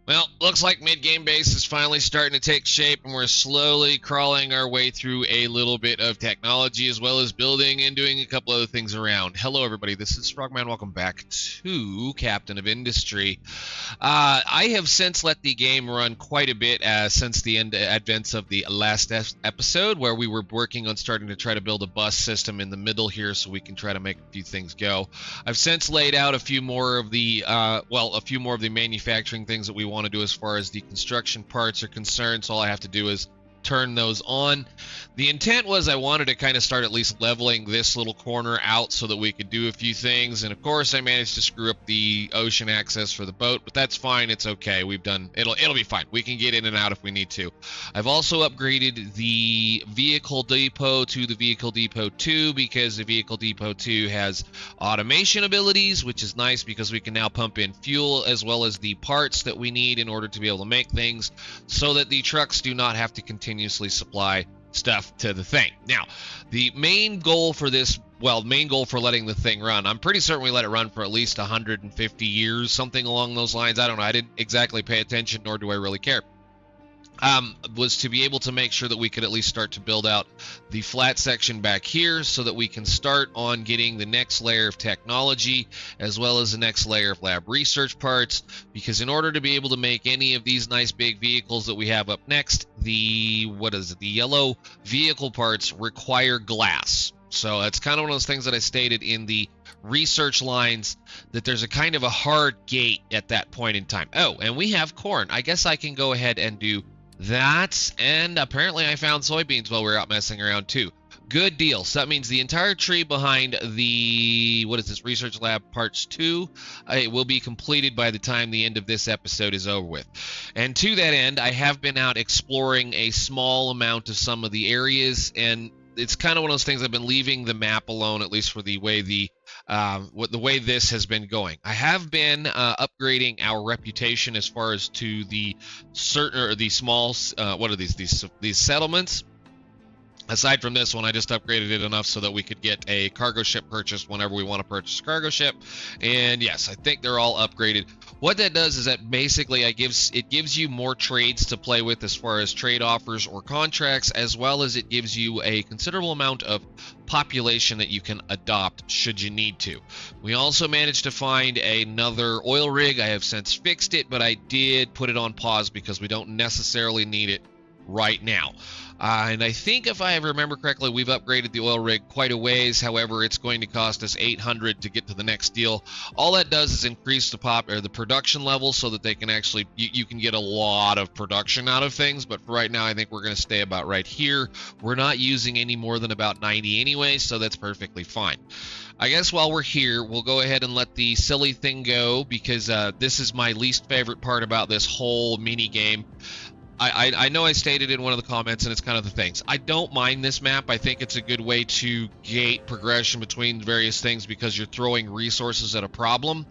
Well, looks like mid-game base is finally starting to take shape, and we're slowly crawling our way through a little bit of technology, as well as building and doing a couple other things around. Hello, everybody. This is Frogman. Welcome back to Captain of Industry. I have since let the game run quite a bit since the advents of the last episode, where we were working on starting to try to build a bus system in the middle here so we can try to make a few things go. I've since laid out a few more of the manufacturing things that we want to do as far as the construction parts are concerned, so all I have to do is turn those on. The intent was I wanted to kind of start at least leveling this little corner out so that we could do a few things, and of course I managed to screw up the ocean access for the boat, but that's fine. It's okay. It'll be fine. We can get in and out if we need to. I've also upgraded the vehicle depot to the vehicle depot 2 because the vehicle depot 2 has automation abilities, which is nice because we can now pump in fuel as well as the parts that we need in order to be able to make things, so that the trucks do not have to continuously supply stuff to the thing. Now, the main goal for letting the thing run, I'm pretty certain we let it run for at least 150 years, something along those lines. I don't know. I didn't exactly pay attention, nor do I really care. Was to be able to make sure that we could at least start to build out the flat section back here so that we can start on getting the next layer of technology as well as the next layer of lab research parts, because in order to be able to make any of these nice big vehicles that we have up next, the yellow vehicle parts require glass. So that's kind of one of those things that I stated in the research lines, that there's a kind of a hard gate at that point in time. Oh, and we have corn. I guess I can go ahead and do that, and apparently I found soybeans while we were out messing around too. Good deal. So that means the entire tree behind the research lab parts 2, it will be completed by the time the end of this episode is over with. And to that end, I have been out exploring a small amount of some of the areas, and it's kind of one of those things. I've been leaving the map alone, at least for the way the way this has been going. I have been upgrading our reputation as far as to the small these settlements. Aside from this one, I just upgraded it enough so that we could get a cargo ship purchased whenever we want to purchase a cargo ship. And yes, I think they're all upgraded. What that does is that basically it gives you more trades to play with as far as trade offers or contracts, as well as it gives you a considerable amount of population that you can adopt should you need to. We also managed to find another oil rig. I have since fixed it, but I did put it on pause because we don't necessarily need it right now. And I think if I remember correctly, we've upgraded the oil rig quite a ways. However, it's going to cost us 800 to get to the next deal. All that does is increase the production level so that they can actually, you can get a lot of production out of things. But for right now, I think we're going to stay about right here. We're not using any more than about 90 anyway, so that's perfectly fine. I guess while we're here, we'll go ahead and let the silly thing go, because this is my least favorite part about this whole mini game. I know I stated in one of the comments, and it's kind of the things. I don't mind this map. I think it's a good way to gate progression between various things because you're throwing resources at a problem.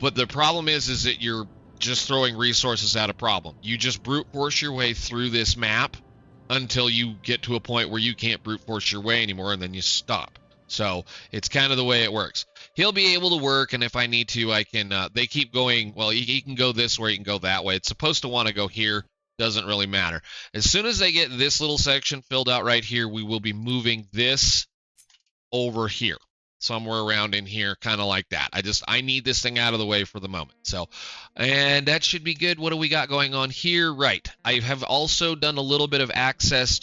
But the problem is that you're just throwing resources at a problem. You just brute force your way through this map until you get to a point where you can't brute force your way anymore, and then you stop. So it's kind of the way it works. He'll be able to work, and if I need to, I can. They keep going. Well, he can go this way, he can go that way. It's supposed to want to go here. Doesn't really matter. As soon as I get this little section filled out right here, we will be moving this over here, somewhere around in here, kind of like that. I need this thing out of the way for the moment. So, and that should be good. What do we got going on here? Right. I have also done a little bit of access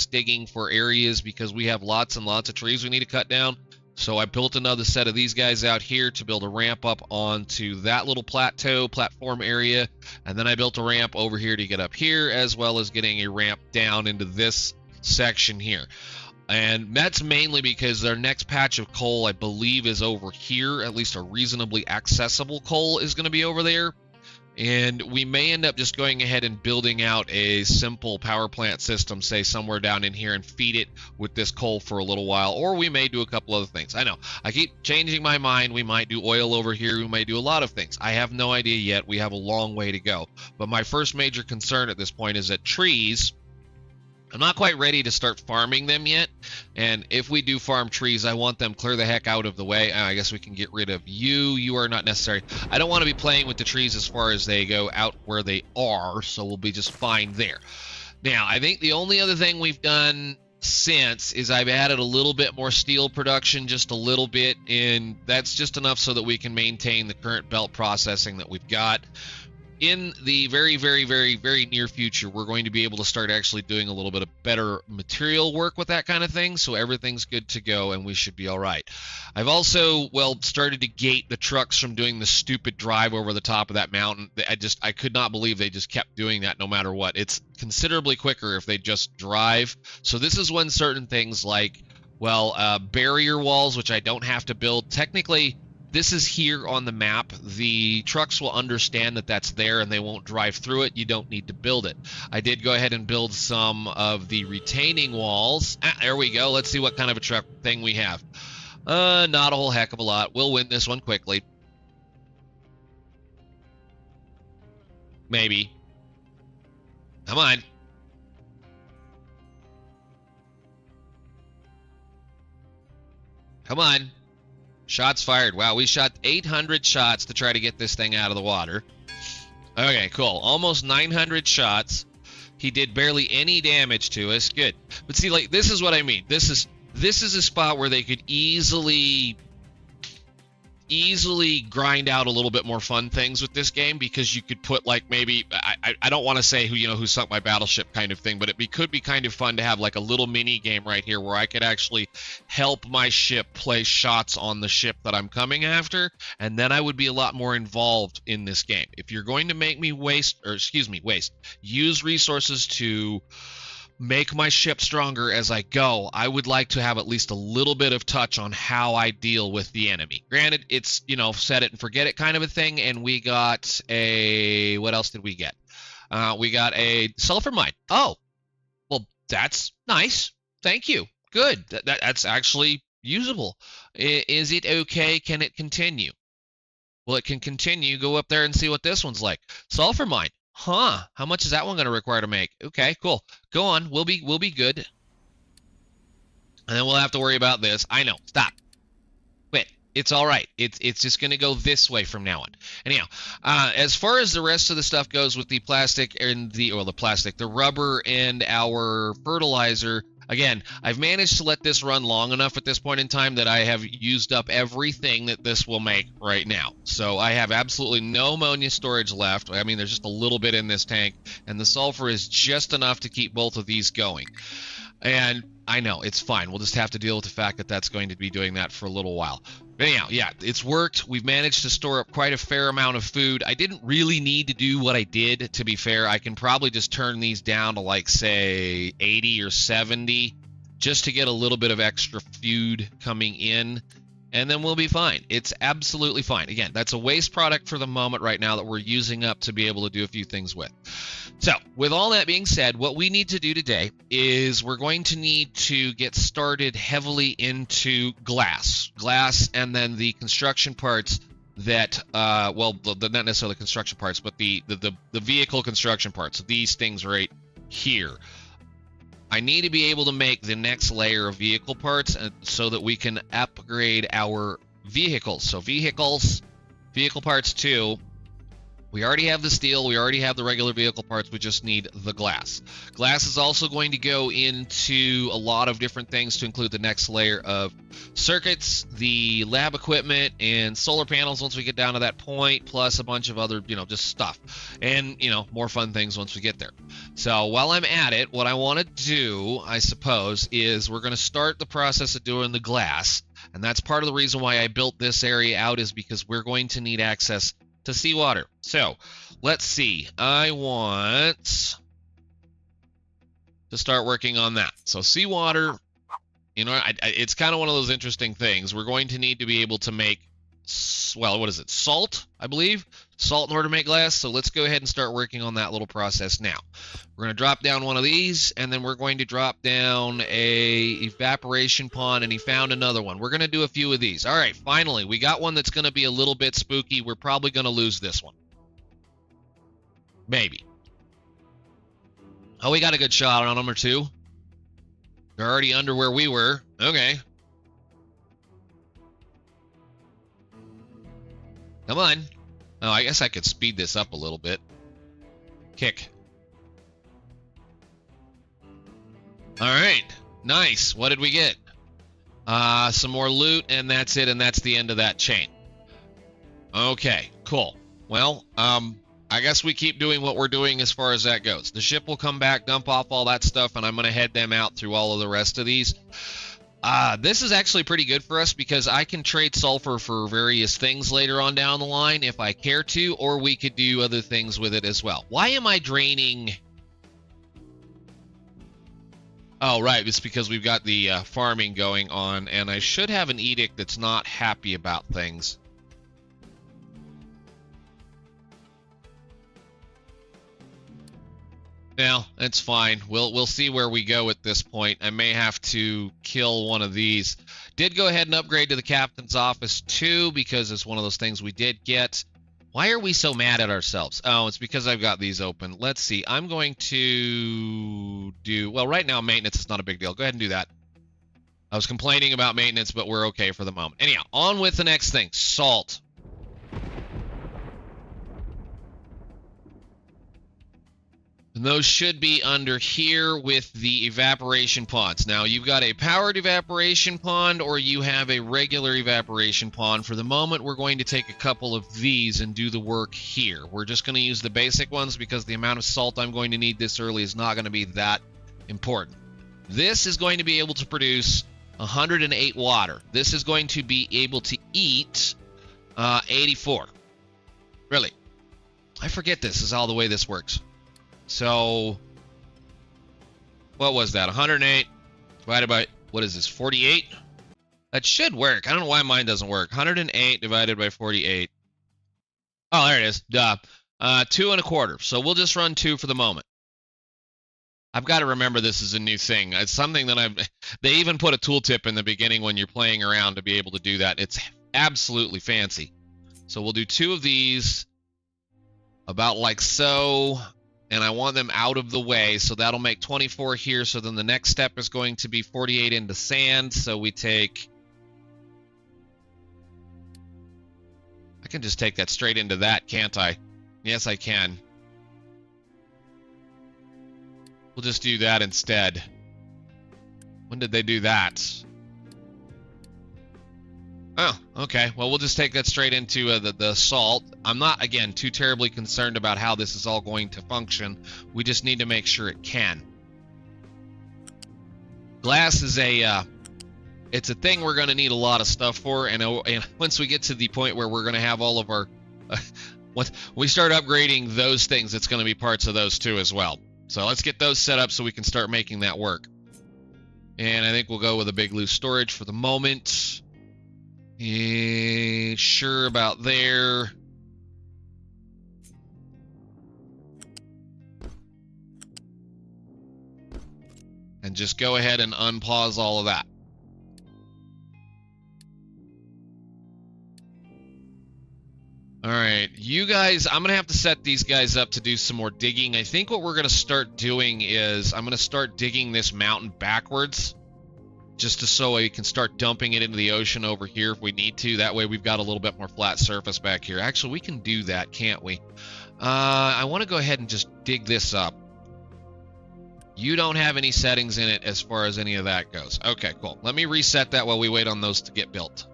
digging for areas because we have lots and lots of trees we need to cut down. So I built another set of these guys out here to build a ramp up onto that little platform area. And then I built a ramp over here to get up here, as well as getting a ramp down into this section here. And that's mainly because their next patch of coal, I believe, is over here. At least a reasonably accessible coal is going to be over there. And we may end up just going ahead and building out a simple power plant system, say somewhere down in here, and feed it with this coal for a little while. Or we may do a couple other things. I know, I keep changing my mind. We might do oil over here. We might do a lot of things. I have no idea yet. We have a long way to go. But my first major concern at this point is that trees I'm not quite ready to start farming them yet, and if we do farm trees, I want them clear the heck out of the way. I guess we can get rid of you. You are not necessary. I don't want to be playing with the trees as far as they go out where they are, so we'll be just fine there. Now, I think the only other thing we've done since is I've added a little bit more steel production, just a little bit, and that's just enough so that we can maintain the current belt processing that we've got. In the very, very, very, very near future, we're going to be able to start actually doing a little bit of better material work with that kind of thing, so everything's good to go and we should be all right. I've also, well, started to gate the trucks from doing the stupid drive over the top of that mountain. I could not believe they just kept doing that no matter what. It's considerably quicker if they just drive. So this is when certain things like, well, barrier walls, which I don't have to build. Technically, this is here on the map. The trucks will understand that that's there and they won't drive through it. You don't need to build it. I did go ahead and build some of the retaining walls. There we go. Let's see what kind of a truck thing we have. Not a whole heck of a lot. We'll win this one quickly. Maybe. Come on. Come on. Shots fired. Wow, we shot 800 shots to try to get this thing out of the water. Okay, cool. Almost 900 shots. He did barely any damage to us. Good. But see, like, this is what I mean. This is a spot where they could easily grind out a little bit more fun things with this game, because you could put, like, maybe I don't want to say who sunk my battleship kind of thing, but it could be kind of fun to have like a little mini game right here where I could actually help my ship place shots on the ship that I'm coming after, and then I would be a lot more involved in this game. If you're going to make me use resources to make my ship stronger as I go, I would like to have at least a little bit of touch on how I deal with the enemy. Granted, it's, set it and forget it kind of a thing, and we got a... what else did we get? We got a sulfur mine. Oh, well, that's nice. Thank you. Good. That's actually usable. Is it okay? Can it continue? Well, it can continue. Go up there and see what this one's like. Sulfur mine. Huh, how much is that one going to require to make? Okay, cool. Go on, we'll be good. And then we'll have to worry about this. I know, stop. Quit. It's all right. It's just going to go this way from now on. Anyhow, as far as the rest of the stuff goes with the plastic and the rubber and our fertilizer, again, I've managed to let this run long enough at this point in time that I have used up everything that this will make right now. So I have absolutely no ammonia storage left. I mean, there's just a little bit in this tank, and the sulfur is just enough to keep both of these going. And I know, it's fine. We'll just have to deal with the fact that that's going to be doing that for a little while. But anyhow, yeah, it's worked. We've managed to store up quite a fair amount of food. I didn't really need to do what I did, to be fair. I can probably just turn these down to, like, say, 80 or 70 just to get a little bit of extra food coming in, and then we'll be fine. It's absolutely fine. Again, that's a waste product for the moment right now that we're using up to be able to do a few things with. So, with all that being said, what we need to do today is we're going to need to get started heavily into glass, and then the construction parts that, not necessarily construction parts, but the vehicle construction parts, these things right here. I need to be able to make the next layer of vehicle parts so that we can upgrade our vehicles. So vehicle parts 2. We already have the steel, we already have the regular vehicle parts, we just need the glass. Glass is also going to go into a lot of different things to include the next layer of circuits, the lab equipment, and solar panels once we get down to that point, plus a bunch of other, just stuff. And, more fun things once we get there. So while I'm at it, what I want to do, I suppose, is we're going to start the process of doing the glass. And that's part of the reason why I built this area out, is because we're going to need access to seawater. So let's see. I want to start working on that. So seawater, it's kind of one of those interesting things. We're going to need to be able to make, salt, I believe. Salt in order to make glass. So let's go ahead and start working on that little process now. We're going to drop down one of these, and then we're going to drop down a evaporation pond, and he found another one. We're going to do a few of these. All right, finally, we got one that's going to be a little bit spooky. We're probably going to lose this one. Maybe. Oh, we got a good shot on number 2. They're already under where we were. Okay. Come on. Oh, I guess I could speed this up a little bit. Kick. All right. Nice. What did we get? Some more loot, and that's it, and that's the end of that chain. Okay, cool. Well, I guess we keep doing what we're doing as far as that goes. The ship will come back, dump off all that stuff, and I'm going to head them out through all of the rest of these. This is actually pretty good for us because I can trade sulfur for various things later on down the line if I care to, or we could do other things with it as well. Why am I draining? Oh, right. It's because we've got the farming going on, and I should have an edict that's not happy about things. Yeah, it's fine. We'll see where we go at this point. I may have to kill one of these. Did go ahead and upgrade to the captain's office too, because it's one of those things we did get. Why are we so mad at ourselves? Oh, it's because I've got these open. Let's see. I'm going to do... Well, right now, maintenance is not a big deal. Go ahead and do that. I was complaining about maintenance, but we're okay for the moment. Anyhow, on with the next thing. Salt. And those should be under here with the evaporation ponds. Now, you've got a powered evaporation pond or you have a regular evaporation pond. For the moment, we're going to take a couple of these and do the work here. We're just going to use the basic ones because the amount of salt I'm going to need this early is not going to be that important. This is going to be able to produce 108 water. This is going to be able to eat 84. Really. I forget this is all the way this works. So, what was that? 108 divided by, what is this, 48? That should work. I don't know why mine doesn't work. 108 divided by 48. Oh, there it is. Duh. 2 1/4. So we'll just run 2 for the moment. I've got to remember this is a new thing. It's something that they even put a tooltip in the beginning when you're playing around to be able to do that. It's absolutely fancy. So we'll do 2 of these about like so. And I want them out of the way, so that'll make 24 here. So then the next step is going to be 48 into sand. So we take... I can just take that straight into that, can't I? Yes, I can. We'll just do that instead. When did they do that? Oh, okay. Well, we'll just take that straight into the salt. I'm not, again, too terribly concerned about how this is all going to function. We just need to make sure it can. Glass is it's a thing we're going to need a lot of stuff for, and once we get to the point where we're going to have all of our... once we start upgrading those things, it's going to be parts of those too as well. So let's get those set up so we can start making that work. And I think we'll go with a big loose storage for the moment. Sure about there. And just go ahead and unpause all of that. All right, you guys, I'm going to have to set these guys up to do some more digging. I think what we're going to start doing is I'm going to start digging this mountain backwards. Just so we can start dumping it into the ocean over here if we need to. That way we've got a little bit more flat surface back here. Actually, we can do that, can't we? I want to go ahead and just dig this up. You don't have any settings in it as far as any of that goes. Okay, cool. Let me reset that while we wait on those to get built.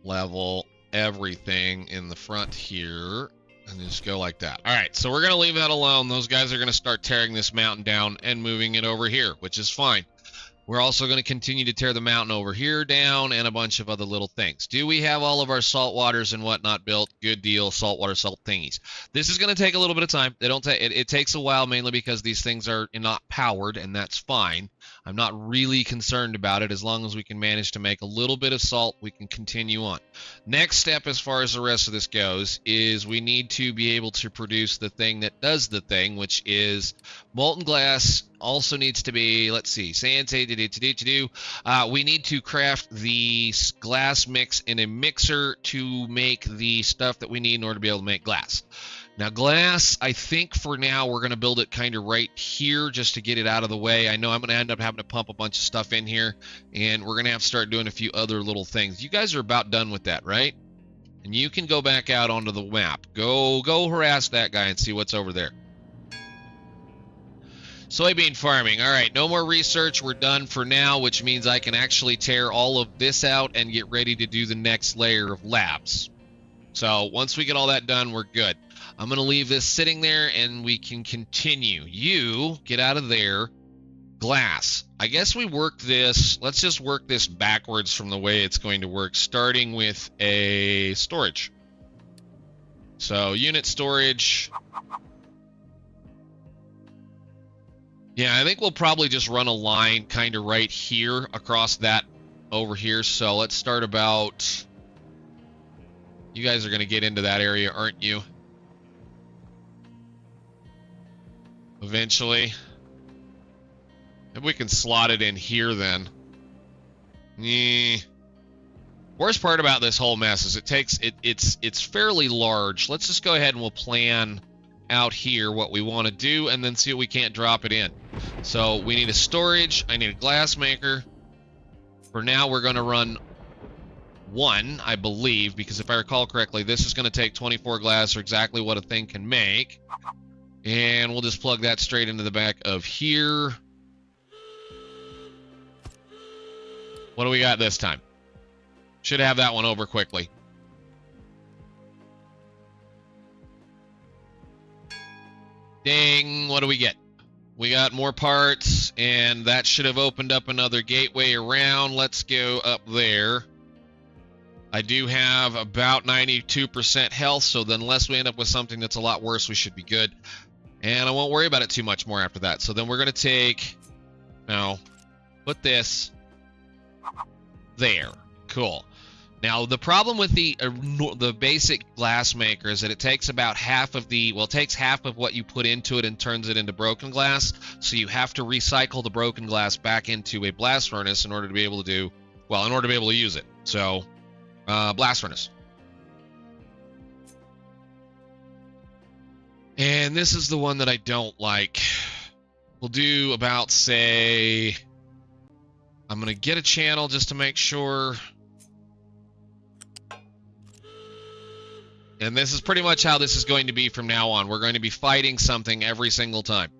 Level everything in the front here. And just go like that. All right, so we're going to leave that alone. Those guys are going to start tearing this mountain down and moving it over here, which is fine. We're also going to continue to tear the mountain over here down and a bunch of other little things. Do we have all of our salt waters and whatnot built? Good deal, saltwater salt thingies. This is going to take a little bit of time. It takes a while, mainly because these things are not powered, and that's fine. I'm not really concerned about it. As long as we can manage to make a little bit of salt, we can continue on. Next step, as far as the rest of this goes, is we need to be able to produce the thing that does the thing, which is molten glass. Also needs to be, let's see, we need to craft the glass mix in a mixer to make the stuff that we need in order to be able to make glass. Now glass, I think for now we're going to build it kind of right here just to get it out of the way. I know I'm going to end up having to pump a bunch of stuff in here, and we're going to have to start doing a few other little things. You guys are about done with that, right? And you can go back out onto the map. Go harass that guy and see what's over there. Soybean farming. All right, no more research. We're done for now, which means I can actually tear all of this out and get ready to do the next layer of labs. So once we get all that done, we're good. I'm going to leave this sitting there, and we can continue. You get out of there. Glass. I guess we work this. Let's just work this backwards from the way it's going to work, starting with a storage. So unit storage. Yeah, I think we'll probably just run a line kind of right here across that over here. So let's start about... You guys are going to get into that area, aren't you? Eventually. Maybe we can slot it in here then. Worst part about this whole mess is it's fairly large. Let's just go ahead and we'll plan out here what we want to do and then see if we can't drop it in. So we need a storage. I need a glass maker. For now, we're going to run one, I believe, because if I recall correctly, this is going to take 24 glass, or exactly what a thing can make. And we'll just plug that straight into the back of here. What do we got this time? Should have that one over quickly. Ding, what do we get? We got more parts, and that should have opened up another gateway around. Let's go up there. I do have about 92% health, so then unless we end up with something that's a lot worse, we should be good. And I won't worry about it too much more after that. So then we're going to take... No. Put this... there. Cool. Now, the problem with the basic glass maker is that it takes about half of the... Well, it takes half of what you put into it and turns it into broken glass. So you have to recycle the broken glass back into a blast furnace in order to be able to do... Well, in order to be able to use it. So, blast furnace. And this is the one that I don't like. We'll do about, say... I'm going to get a channel just to make sure... And this is pretty much how this is going to be from now on. We're going to be fighting something every single time.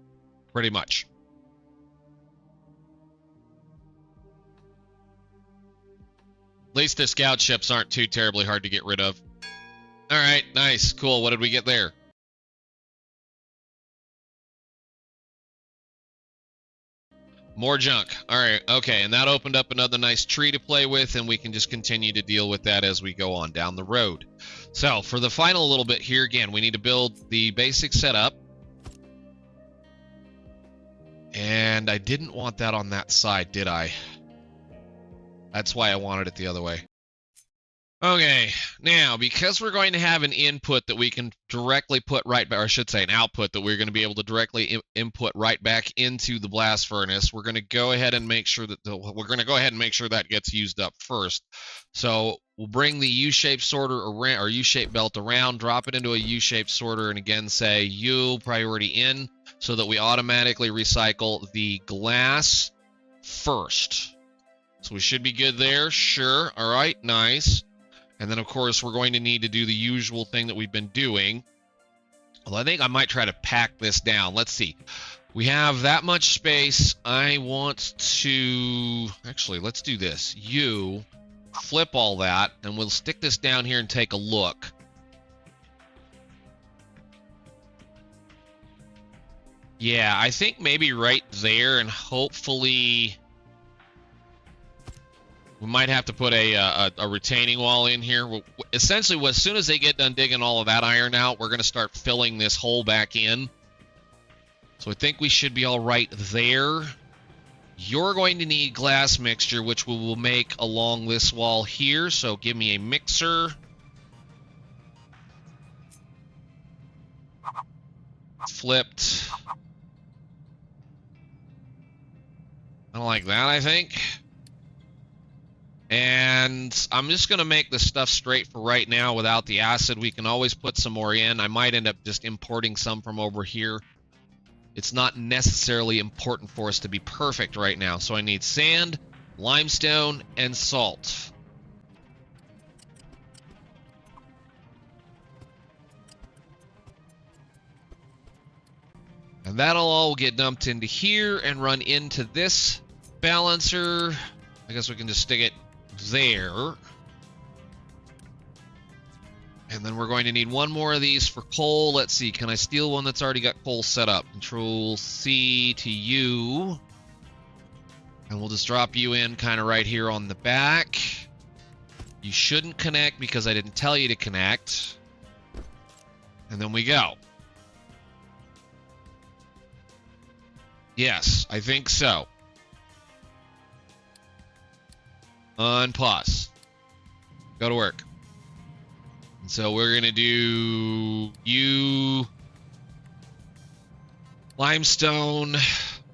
Pretty much. At least the scout ships aren't too terribly hard to get rid of. Alright, nice. Cool. What did we get there? More junk. Alright, okay. And that opened up another nice tree to play with, and we can just continue to deal with that as we go on down the road. So, for the final little bit here, again, we need to build the basic setup. And I didn't want that on that side, did I? That's why I wanted it the other way. Okay, now, because we're going to have an input that we can directly put right back, or I should say an output that we're going to be able to directly input right back into the blast furnace, we're going to go ahead and make sure that that gets used up first. So we'll bring the U-shaped sorter around, or U-shaped belt around, drop it into a U-shaped sorter, and again say U priority in, so that we automatically recycle the glass first. So we should be good there. Sure. All right. Nice. And then, of course, we're going to need to do the usual thing that we've been doing. Well, I think I might try to pack this down. Let's see. We have that much space. I want to... Actually, let's do this. You flip all that, and we'll stick this down here and take a look. Yeah, I think maybe right there, and hopefully... We might have to put a retaining wall in here. Essentially, as soon as they get done digging all of that iron out, we're going to start filling this hole back in. So I think we should be all right there. You're going to need glass mixture, which we will make along this wall here. So give me a mixer. Flipped. I don't like that, I think. And I'm just going to make the stuff straight for right now without the acid. We can always put some more in. I might end up just importing some from over here. It's not necessarily important for us to be perfect right now. So I need sand, limestone, and salt. And that'll all get dumped into here and run into this balancer. I guess we can just stick it there. And then we're going to need one more of these for coal. Let's see, can I steal one that's already got coal set up? Control C to you. And we'll just drop you in kind of right here on the back. You shouldn't connect because I didn't tell you to connect. And then we go. Yes, I think so. Unpause. Go to work. And so we're going to do you, limestone,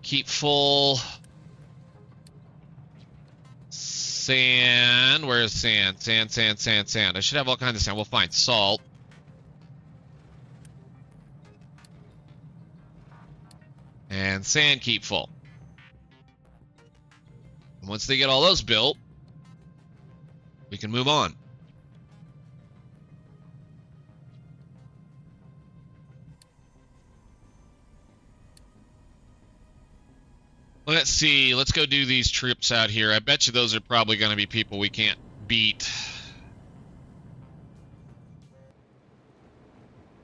keep full, sand. Where's sand? Sand, sand, sand, sand. I should have all kinds of sand. We'll find salt. And sand, keep full. And once they get all those built, we can move on. Let's see. Let's go do these trips out here. I bet you those are probably going to be people we can't beat.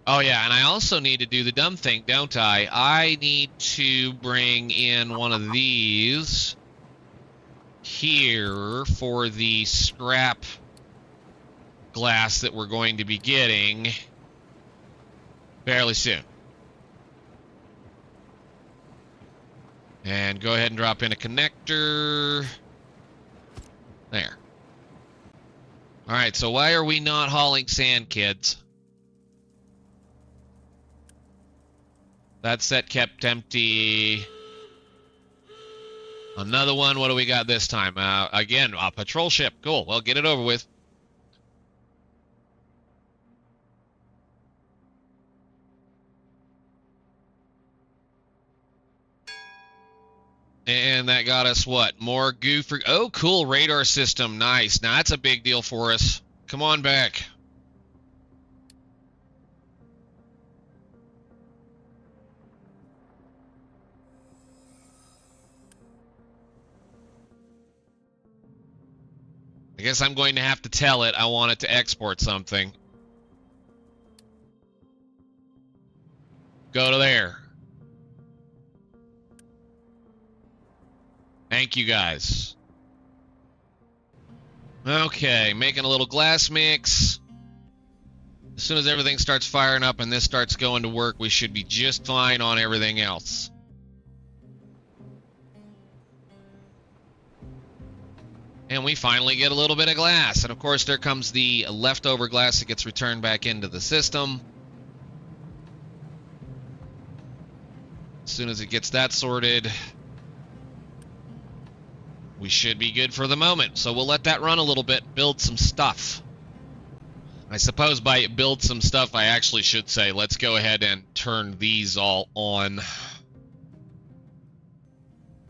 Oh, yeah, and I also need to do the dumb thing, don't I? I need to bring in one of these here for the scrap glass that we're going to be getting fairly soon. And go ahead and drop in a connector. There. All right, so why are we not hauling sand, kids? That set kept empty. Another one. What do we got this time? Again, a patrol ship. Cool. Well, get it over with. And that got us what? More goo for... Oh, cool. Radar system. Nice. Now, that's a big deal for us. Come on back. I guess I'm going to have to tell it I want it to export something. Go to there. Thank you, guys. Okay, making a little glass mix. As soon as everything starts firing up and this starts going to work, we should be just fine on everything else. And we finally get a little bit of glass. And of course, there comes the leftover glass that gets returned back into the system. As soon as it gets that sorted, we should be good for the moment. So we'll let that run a little bit, build some stuff. I suppose by build some stuff, I actually should say, let's go ahead and turn these all on.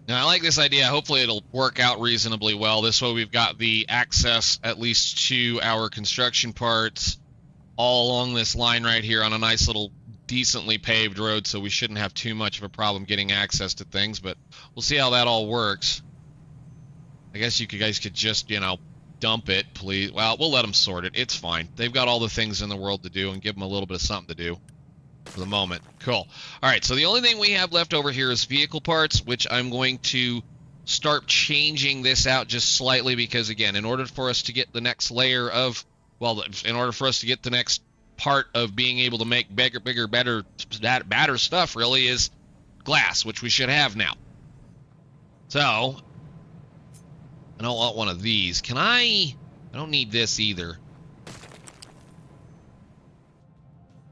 Now, I like this idea. Hopefully, it'll work out reasonably well. This way, we've got the access, at least to our construction parts, all along this line right here on a nice little, decently paved road, so we shouldn't have too much of a problem getting access to things, but we'll see how that all works. I guess you guys could just, you know, dump it, please. Well, we'll let them sort it. It's fine. They've got all the things in the world to do, and give them a little bit of something to do. For the moment. Cool. All right, so the only thing we have left over here is vehicle parts, which I'm going to start changing this out just slightly because, again, in order for us to get the next layer of, well, in order for us to get the next part of being able to make bigger, better stuff, really, is glass, which we should have now. So, I don't want one of these. Can I don't need this either.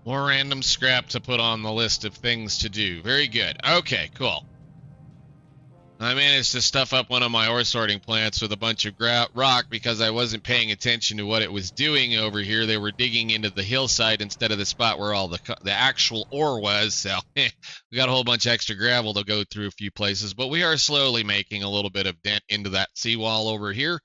More random scrap to put on the list of things to do. Very good. Okay, cool. I managed to stuff up one of my ore sorting plants with a bunch of rock because I wasn't paying attention to what it was doing over here. They were digging into the hillside instead of the spot where all the actual ore was. So we got a whole bunch of extra gravel to go through a few places, but we are slowly making a little bit of dent into that seawall over here.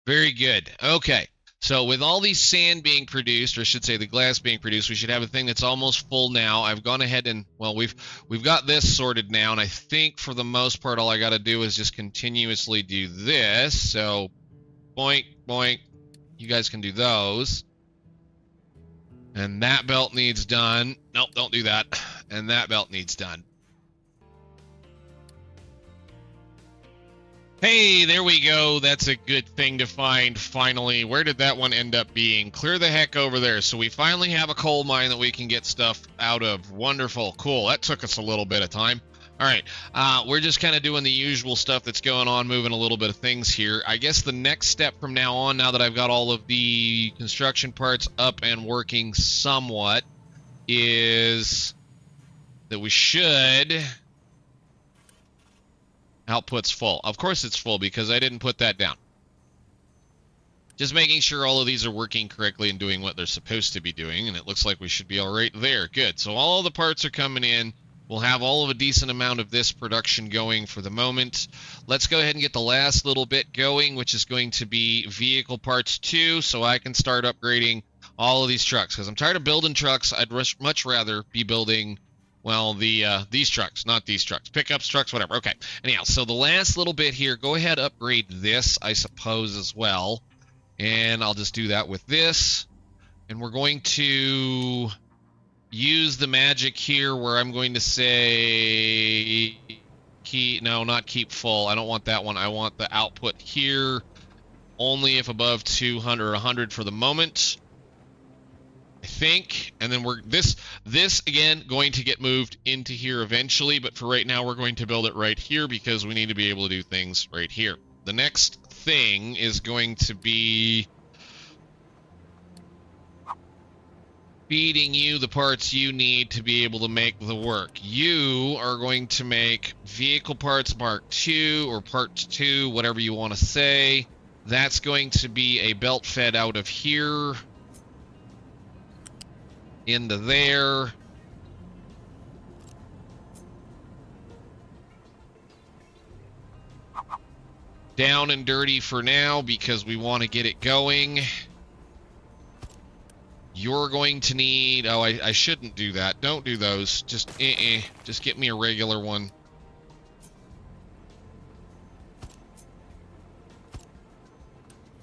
Very good. Okay. So with all these sand being produced, or I should say the glass being produced, we should have a thing that's almost full now. I've gone ahead and, well, we've got this sorted now, and I think for the most part all I got to do is just continuously do this. So boink, boink. You guys can do those. And that belt needs done. Nope, don't do that. And that belt needs done. Hey, there we go. That's a good thing to find, finally. Where did that one end up being? Clear the heck over there. So we finally have a coal mine that we can get stuff out of. Wonderful. Cool. That took us a little bit of time. All right. We're just kind of doing the usual stuff that's going on, moving a little bit of things here. I guess the next step from now on, now that I've got all of the construction parts up and working somewhat, is that we should... Output's full. Of course it's full because I didn't put that down. Just making sure all of these are working correctly and doing what they're supposed to be doing, and it looks like we should be all right there. Good. So all of the parts are coming in. We'll have all of a decent amount of this production going for the moment. Let's go ahead and get the last little bit going, which is going to be vehicle parts 2, so I can start upgrading all of these trucks. Because I'm tired of building trucks. I'd much rather be building... Well, these trucks, not these trucks. Pickups, trucks, whatever. Okay. Anyhow, so the last little bit here, go ahead, upgrade this, I suppose, as well. And I'll just do that with this. And we're going to use the magic here where I'm going to say... not keep full. I don't want that one. I want the output here only if above 200 or 100 for the moment. I think, and then we're this again going to get moved into here eventually, but for right now we're going to build it right here because we need to be able to do things right here. The next thing is going to be feeding you the parts you need to be able to make the work. You are going to make vehicle parts Mark II or Part 2, whatever you want to say. That's going to be a belt fed out of here into there. Down and dirty for now because we want to get it going. You're going to need... Oh, I shouldn't do that. Don't do those. Just get me a regular one.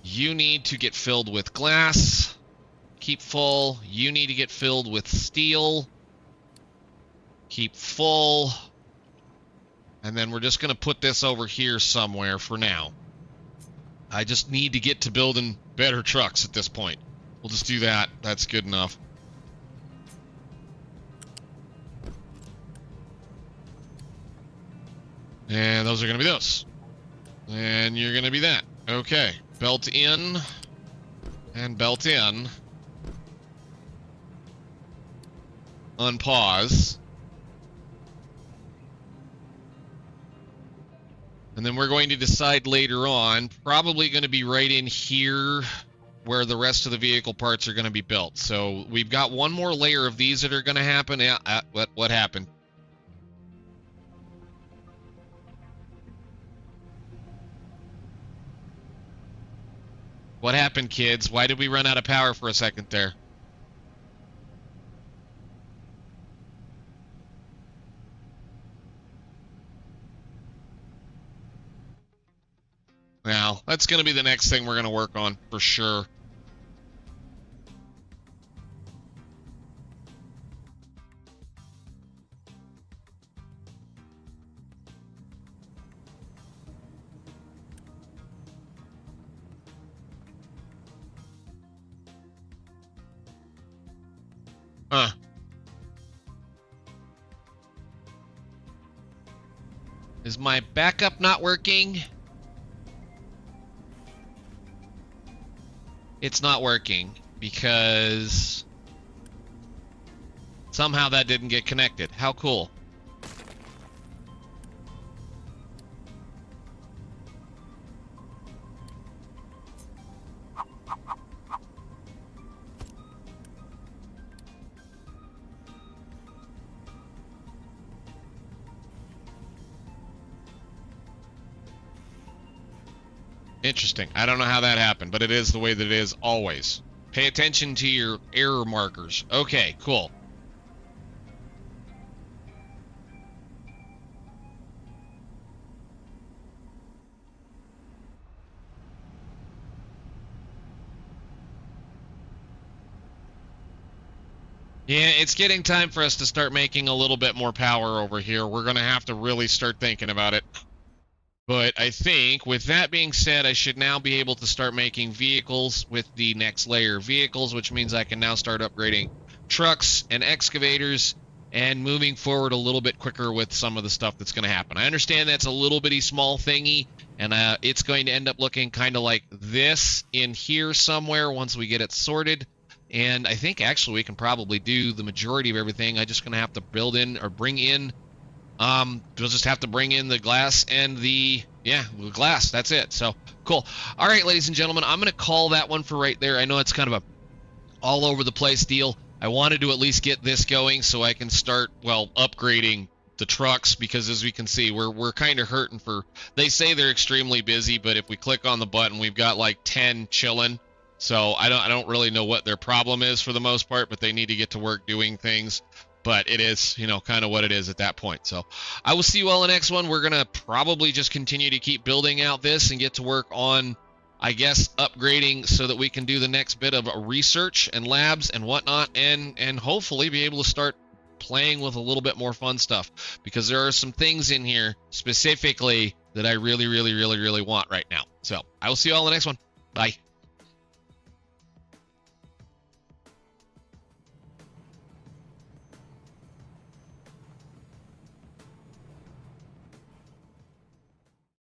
You need to get filled with glass. Keep full. You need to get filled with steel. Keep full. And then we're just going to put this over here somewhere for now. I just need to get to building better trucks at this point. We'll just do that. That's good enough. And those are going to be those. And you're going to be that. Okay. Belt in. And belt in. Unpause. And then we're going to decide later on, probably going to be right in here where the rest of the vehicle parts are going to be built. So we've got one more layer of these that are going to happen. Yeah, what happened? What happened, kids? Why did we run out of power for a second there? Well, that's going to be the next thing we're going to work on, for sure. Huh. Is my backup not working? It's not working because somehow that didn't get connected. How cool. Interesting. I don't know how that happened, but it is the way that it is always. Pay attention to your error markers. Okay, cool. Yeah, it's getting time for us to start making a little bit more power over here. We're going to have to really start thinking about it. But I think, with that being said, I should now be able to start making vehicles with the next layer of vehicles, which means I can now start upgrading trucks and excavators and moving forward a little bit quicker with some of the stuff that's going to happen. I understand that's a little bitty small thingy, and it's going to end up looking kind of like this in here somewhere once we get it sorted. And I think actually we can probably do the majority of everything. I'm just going to have to build in or bring in, we'll just have to bring in the glass and the glass. That's it. So cool. All right, ladies and gentlemen, I'm going to call that one for right there. I know it's kind of a all over the place deal. I wanted to at least get this going so I can start, well, upgrading the trucks, because as we can see, we're kind of hurting for, they say they're extremely busy, but if we click on the button, we've got like 10 chilling. So I don't really know what their problem is for the most part, but they need to get to work doing things. But it is, kind of what it is at that point. So I will see you all in the next one. We're going to probably just continue to keep building out this and get to work on, I guess, upgrading so that we can do the next bit of research and labs and whatnot, and hopefully be able to start playing with a little bit more fun stuff, because there are some things in here specifically that I really, really, really, really want right now. So I will see you all in the next one. Bye.